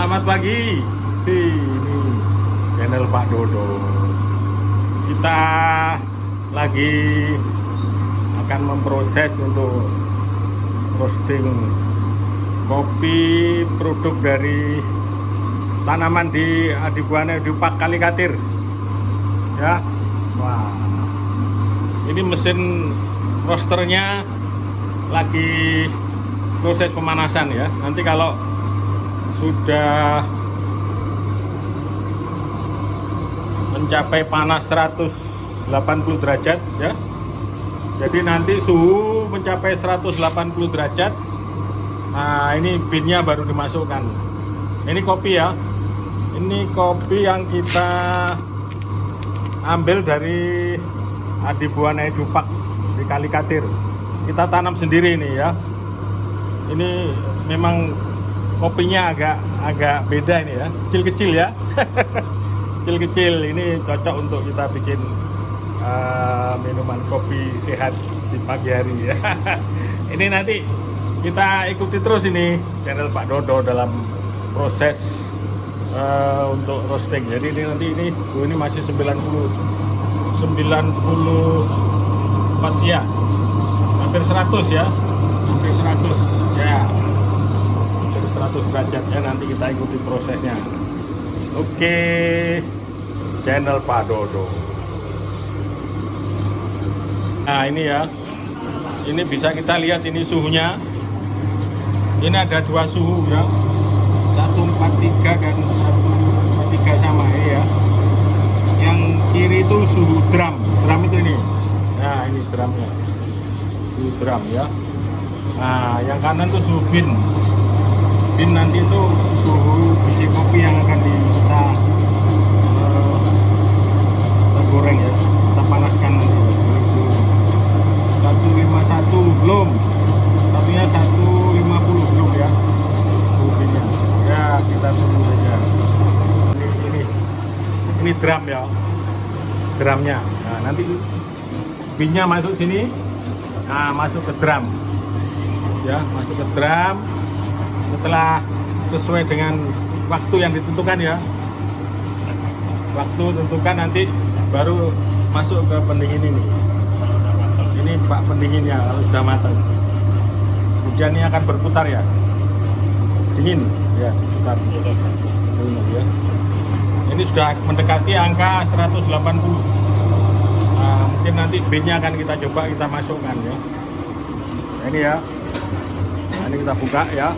Selamat pagi. Ini channel Pak Dodo. Kita lagi akan memproses untuk roasting kopi produk dari tanaman di Adibuana Edupak Kalikatir. Ya. Wah. Ini mesin roasternya lagi proses pemanasan ya. Nanti kalau sudah mencapai panas 180 derajat ya. Jadi nanti suhu mencapai 180 derajat. Nah, ini binnya baru dimasukkan. Ini kopi ya. Ini kopi yang kita ambil dari Adibuana Edupak di Kalikatir. Kita tanam sendiri ini ya. Ini memang kopinya agak beda ini ya, kecil-kecil ya. Kecil-kecil, ini cocok untuk kita bikin minuman kopi sehat di pagi hari ya. Ini nanti kita ikuti terus ini channel Pak Dodo dalam proses untuk roasting. Jadi ini nanti ini masih 94 ya, hampir 100 ya, hampir 100 ya. 100 derajat ya, nanti kita ikuti prosesnya. Oke, channel Pak Dodo. Nah ini ya, ini bisa kita lihat ini suhunya. Ini ada dua suhu ya, 143 dan 143 sama ya. Yang kiri itu suhu drum itu ini. Nah ini drumnya, suhu drum ya. Nah yang kanan itu suhu bin. Bin nanti itu suhu biji kopi yang akan kita goreng ya, kita panaskan nanti. 151 belum, satunya 150 belum ya, suhu binnya. Ya kita tunggu saja. Ini drum ya, drumnya. Nah nanti binnya masuk sini, nah masuk ke drum, ya masuk ke drum. Setelah sesuai dengan waktu yang ditentukan ya, waktu tentukan nanti baru masuk ke pendingin ini. Ini Pak pendinginnya kalau sudah matang. Kemudian ini akan berputar ya, dingin ya, putar. Ya. Ini sudah mendekati angka 180. Nah, mungkin nanti binnya akan kita coba kita masukkan ya. Nah, ini ya, nah, ini kita buka ya.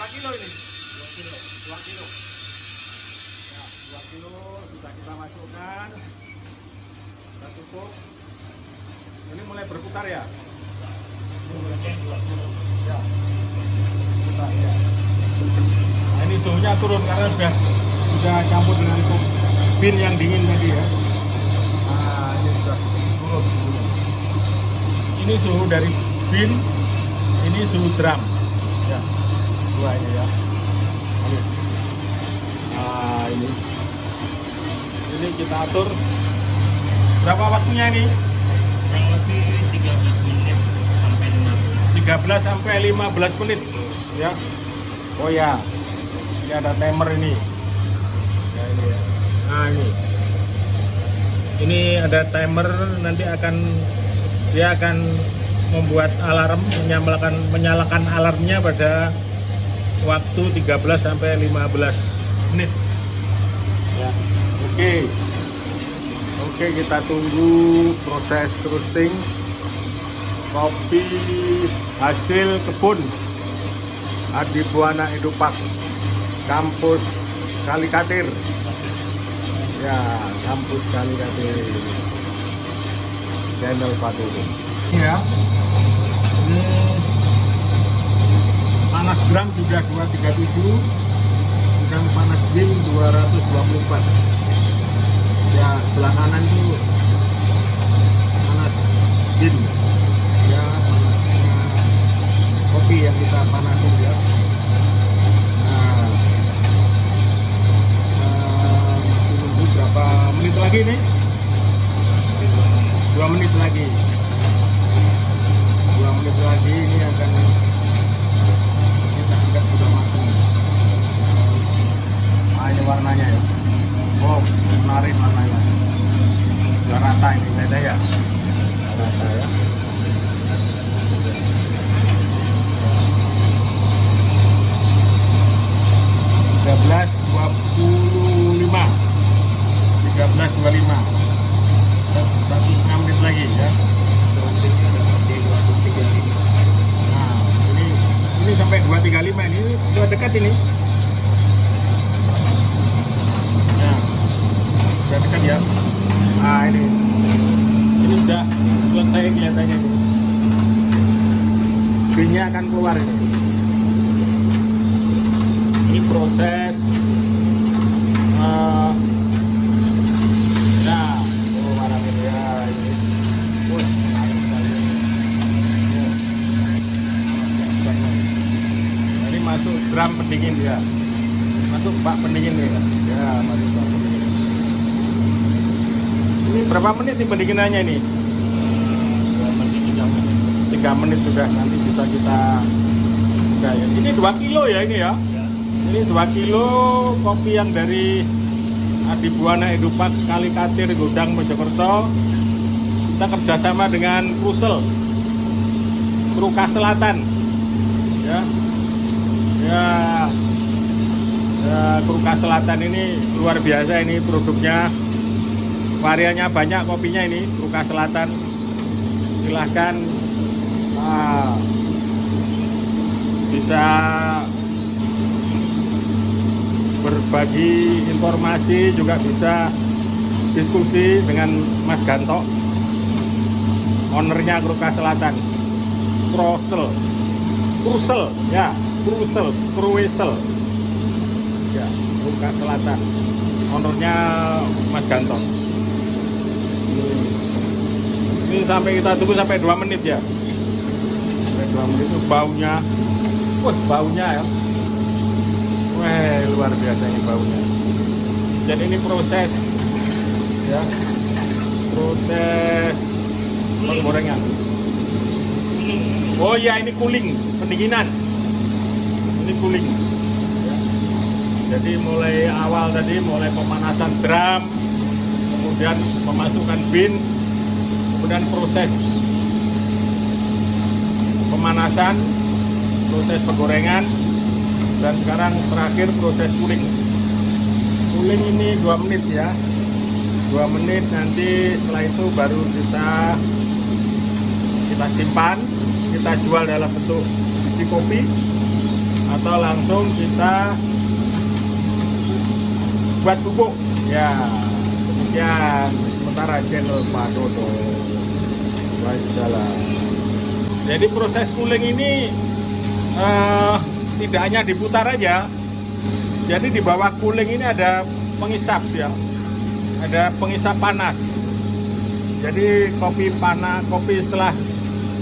Kilo ini 2 kilo ya, 2 kilo sudah kita masukkan, kita tutup. Ini mulai berputar ya, ya berputar ya. Nah, ini suhunya turun karena sudah campur dengan bin yang dingin tadi ya. Nah ini sudah turun suhunya. Ini suhu dari bin, ini suhu drum ya, dua ini ya. Nah ini kita atur berapa waktunya ini? Kurang lebih 13 menit sampai 15. 13 sampai 15 menit ya. Oh ya, ini ada timer ini ya, ini ya. Nah ini ada timer, nanti dia akan membuat alarm, menyalakan alarmnya pada waktu 13 sampai 15 menit ya. Oke, kita tunggu proses roasting kopi hasil kebun Adibuana Edupak kampus Kalikatir ya, kampus Kalikatir, channel Pak Dodo ya. Ini panas gram sudah 237, sedang panas bin 224 ya. Sebelah kanan itu panas bin ya, panasnya kopi yang kita panasin ya. Nah masih nunggu berapa menit lagi nih, 2 menit lagi ini akan 235 ini sudah dekat ini. Nah, sudah dekat ya. Nah ini sudah selesai kelihatannya ini. Bin-nya akan keluar ini. Ini proses keluaran ini ya ini. Menarik sekali. Ini masuk drum pendingin ya. Masuk bak pendingin nih ya. Ya, masuk bak pendingin. Ini berapa menit nih pendinginannya ini? 3 menit sudah, nanti bisa kita buka ya. Ini 2 kilo ya ini ya. Ini 2 kilo kopi yang dari Adibuana Edupak Kalikatir Godang Mojokerto. Kita kerjasama dengan Krusel Kruka Selatan ya. Kruka Selatan ini luar biasa, ini produknya variannya banyak, kopinya ini Kruka Selatan. Silahkan bisa berbagi informasi, juga bisa diskusi dengan Mas Ganto, ownernya Kruka Selatan. Krusel ya, Krusel ya, Kruka Selatan, ownernya Mas Ganto. Ini sampai kita tunggu sampai 2 menit ya. Sampai 2 menit itu baunya. Wah, baunya ya. Wah, luar biasa ini baunya. Jadi ini proses ya. Proses penggorengan. Oh ya, ini cooling, pendinginan. Ini cooling. Ya. Jadi mulai awal tadi mulai pemanasan drum, kemudian memasukkan bin, kemudian proses pemanasan, proses penggorengan, dan sekarang terakhir proses cooling. Cooling ini 2 menit ya, 2 menit. Nanti setelah itu baru kita simpan, kita jual dalam bentuk biji kopi, atau langsung kita buat bubuk ya. Demikian sementara channel Pak Dodo. Wassalam. Jadi proses cooling ini tidak hanya diputar aja. Jadi di bawah cooling ini ada pengisap ya, ada pengisap panas. Jadi kopi setelah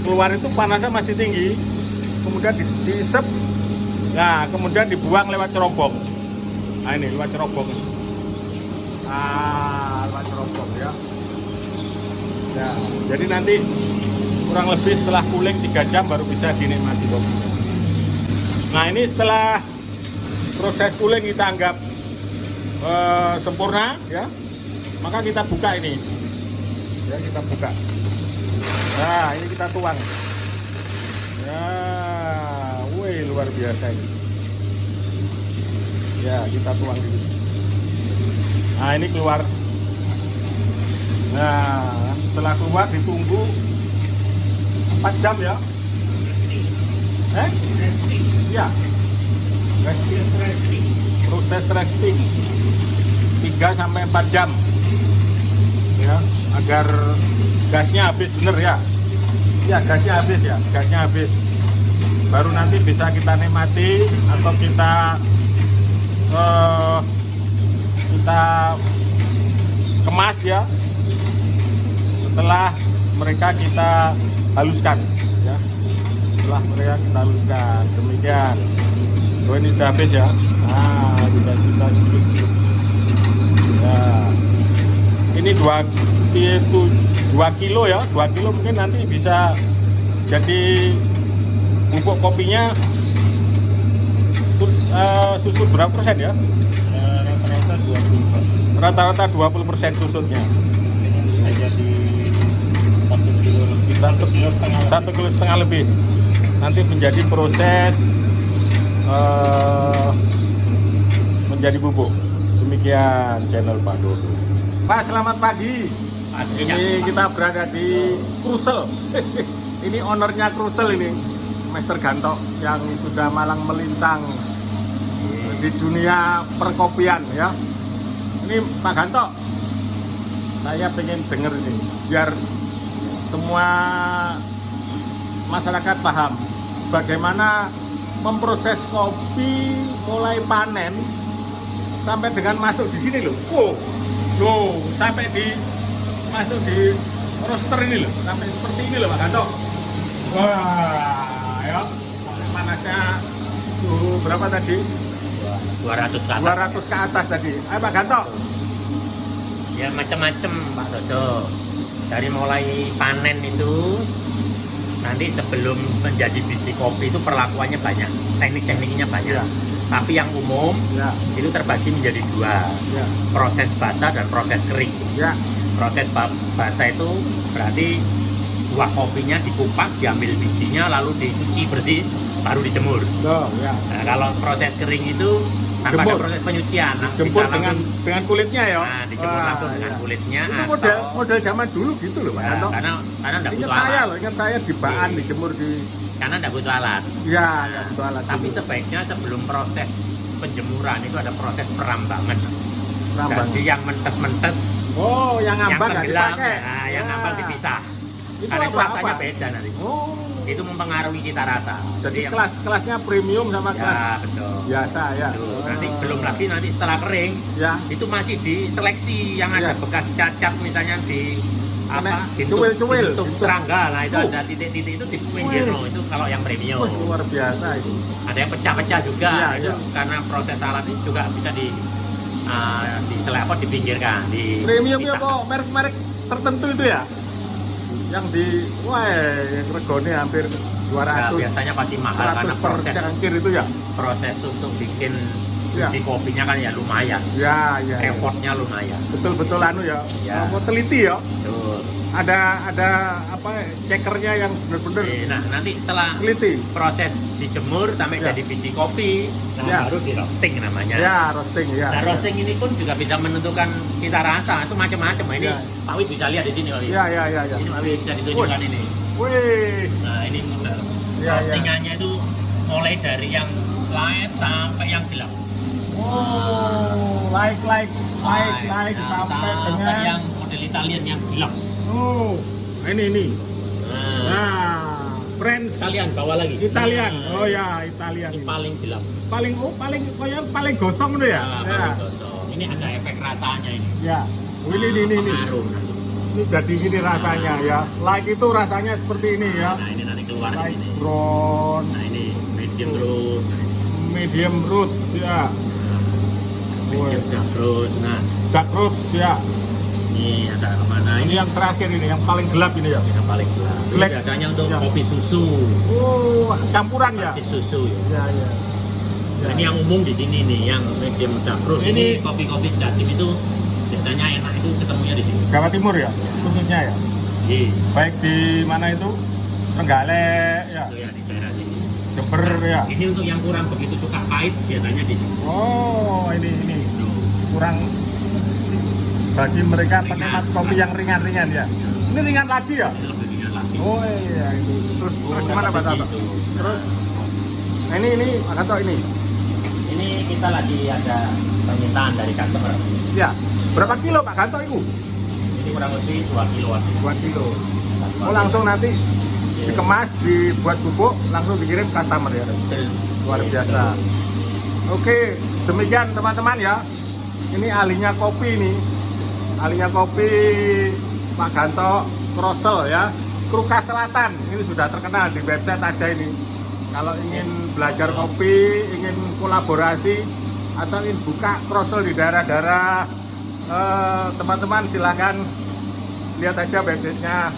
keluar itu panasnya masih tinggi, kemudian diisep, nah kemudian dibuang lewat cerobong. Nah ini lewat cerobong. Nah, lewat cerobong ya. Ya, jadi nanti kurang lebih setelah cooling 3 jam baru bisa dinikmati kopinya. Nah ini setelah proses cooling kita anggap sempurna ya, maka kita buka ini ya, kita buka. Nah ini kita tuang ya, wih luar biasa ini ya, kita tuang dulu. Nah ini keluar. Nah setelah keluar ditunggu 4 jam ya. Ya, proses resting 3-4 jam ya, agar gasnya habis bener ya. Ya, gasnya habis, baru nanti bisa kita nikmati atau kita kemas ya, setelah mereka kita haluskan ya. Setelah mereka kita haluskan, demikian. Oh ini sudah habis ya. Nah, sudah sisa sedikit. Ya. Ini 2 kilo ya, 2 kilo mungkin nanti bisa jadi bubuk kopinya susut berapa persen ya? Rata-rata 20%. Rata-rata 20% susutnya. Bisa jadi 1 kilo lebih, 1,5 kilo lebih. Nanti menjadi proses menjadi bubuk. Demikian channel Pak Dodo. Pak, selamat pagi. Ini kita berada di Krusel. Ini ownernya Krusel ini. Master Ganto yang sudah malang melintang di dunia perkopian ya. Ini Pak Ganto, saya pengen denger ini biar semua masyarakat paham bagaimana memproses kopi mulai panen sampai dengan masuk di sini loh. Loh, sampai masuk di roaster ini loh, sampai seperti ini loh Pak Ganto. Wah, ya. Panasnya suhu berapa tadi? 200 ke atas. 200 ke atas tadi. Ayo Pak Ganto. Ya macam-macam Pak Dodo. Dari mulai panen itu nanti sebelum menjadi biji kopi itu perlakuannya banyak, teknik-tekniknya banyak. Ya. Tapi yang umum Ya, itu terbagi menjadi dua, ya, proses basah dan proses kering. ya. Proses basah itu berarti buah kopinya dikupas, diambil bijinya, lalu dicuci bersih, baru dijemur. Tuh, ya. Nah, kalau proses kering itu tanpa ada Jemur. proses penyucian, Jemput bisa dengan langsung, kulitnya ya. nah, dijemur Wah, langsung dengan ya. kulitnya. Itu atau model zaman dulu gitu loh Pak ya, Ganto. karena tidak Ingat butuh saya alat, loh, ingat saya di Baan dijemur di. karena tidak butuh alat. Ya, ya betul alat. Tapi dulu. sebaiknya sebelum proses penjemuran itu ada proses perambangan. Rambang. Jadi yang mentes-mentes, Oh, yang yang ngambang nggak tenggelam, dipakai. nah, yang Ya. ngambang dipisah. Itu Karena itu apa? rasanya Apa? beda nanti. Oh. Itu mempengaruhi cita rasa. Jadi yang- kelasnya premium sama kelas ya betul. biasa ya. Tuh, nanti belum lagi nanti setelah kering Ya. itu masih diseleksi yang ada Ya. bekas cacat misalnya di Kena bentuk cuil-cuil, bentuk bentuk. serangga. Nah itu Oh. ada titik-titik itu di pinggir Wih. loh, itu kalau yang premium. Wah, luar biasa itu. Ada yang pecah-pecah juga, Iya, itu iya. karena proses alat ini juga bisa dipinggirkan, Premium ya dipisahkan. kok merek-merek tertentu itu ya. Yang di wah yang regone hampir 200 Nah, biasanya pasti mahal karena 100 per proses cangkir itu ya. proses untuk bikin Ya. biji kopinya kan ya lumayan, Ya, ya. Ya. effortnya lumayan. Betul-betul anu ya. Ya. Mau teliti ya. Betul. Ada apa cekernya yang benar-benar Nah nanti setelah teliti. proses dijemur sampai Ya. jadi biji kopi, nah Ya. baru di roasting namanya. Ya, roasting ya. Nah roasting ini pun juga bisa menentukan cita rasa, itu macam-macam. Nah, ini Ya. Pak Wid bisa lihat di sini Pak Wid. Ya, ya, ya, ya. Ini Pak Wid bisa ditunjukkan ini. Wih. Nah ini model. Ya, Roastingannya itu mulai dari yang light sampai yang gelap. Oh, like Nah, sampai dengan yang model Italian yang gelap. oh, ini. Nah, Nah, French Italian bawa lagi. Italian. Nah, Oh ya, Italian. ini Ini. paling gelap. Paling gosong itu ya. Nah, Ya. paling gosong. Ini ada efek rasanya ini. Ya. Oh, ini. Pengaruh. Ini jadi gini rasanya ya. Like itu rasanya seperti ini ya. Nah ini nanti keluar di Like sini. brown, Nah ini medium roast, medium roots ya. medium dark roast. Nah Dark roots ya. ini ada kemana? Ini yang terakhir ini, yang paling gelap ini ya. yang paling gelap. Ini Black. biasanya untuk Ya. kopi susu, Oh, campuran ya. masih susu ya. Ya. Nah, ini yang umum di sini nih, yang medium dark roast. Ini- Ini kopi-kopi Jatim itu biasanya enak itu ketemunya di sini. Jawa Timur ya, khususnya ya. Iya. Baik di mana itu? Trenggalek ya, Itu ya di daerah sini. Jember ya. Ini untuk yang kurang begitu suka pahit biasanya di sini. Oh, ini Tuh. kurang bagi mereka Ringan. penikmat kopi yang ringan-ringan ya. Ini ringan lagi ya? Ini lebih ringan lagi. Oh iya ini. Terus gimana Pak Tato? Gitu. Terus nah, ini Pak Tato ini. Ini kita lagi ada permintaan dari customer. Ya. Berapa kilo Pak Ganto itu? Ini kurang lebih 2 kiloan. 2 kilo. Oh langsung nanti dikemas, dibuat bubuk, langsung dikirim customer ya. Luar biasa. Oke, demikian teman-teman ya. Ini ahlinya kopi nih. Ahlinya kopi Pak Ganto Krosel ya. Kruka Selatan. Ini sudah terkenal di website ada ini. Kalau ingin belajar kopi, ingin kolaborasi atau ingin buka Krosel di daerah-daerah teman-teman silahkan lihat aja websitenya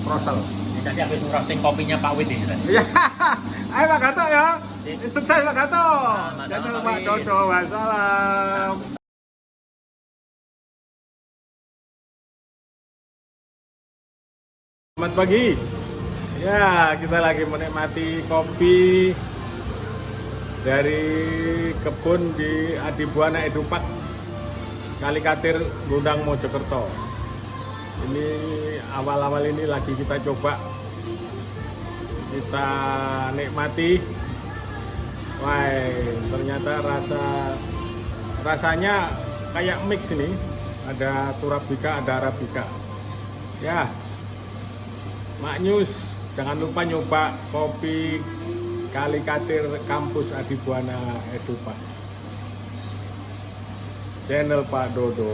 Krosel. Ini tadi habis roasting kopinya Pak Wid ini. Ya, ayo Pak Gato ya. Sukses Pak Gato. Sama-sama, Dadah Pak Pak Wid. Dodo, wassalam. Selamat pagi. Ya, kita lagi menikmati kopi dari kebun di Adibuana Edupak, Kalikatir, Gundang, Mojokerto. Ini awal-awal ini lagi kita coba kita nikmati. Wah, ternyata rasanya kayak mix ini. Ada Torabika, ada Arabica. Ya, Maknyus, jangan lupa nyoba kopi Kalikatir Kampus Adibuana Edu Pak. Channel Pak Dodo.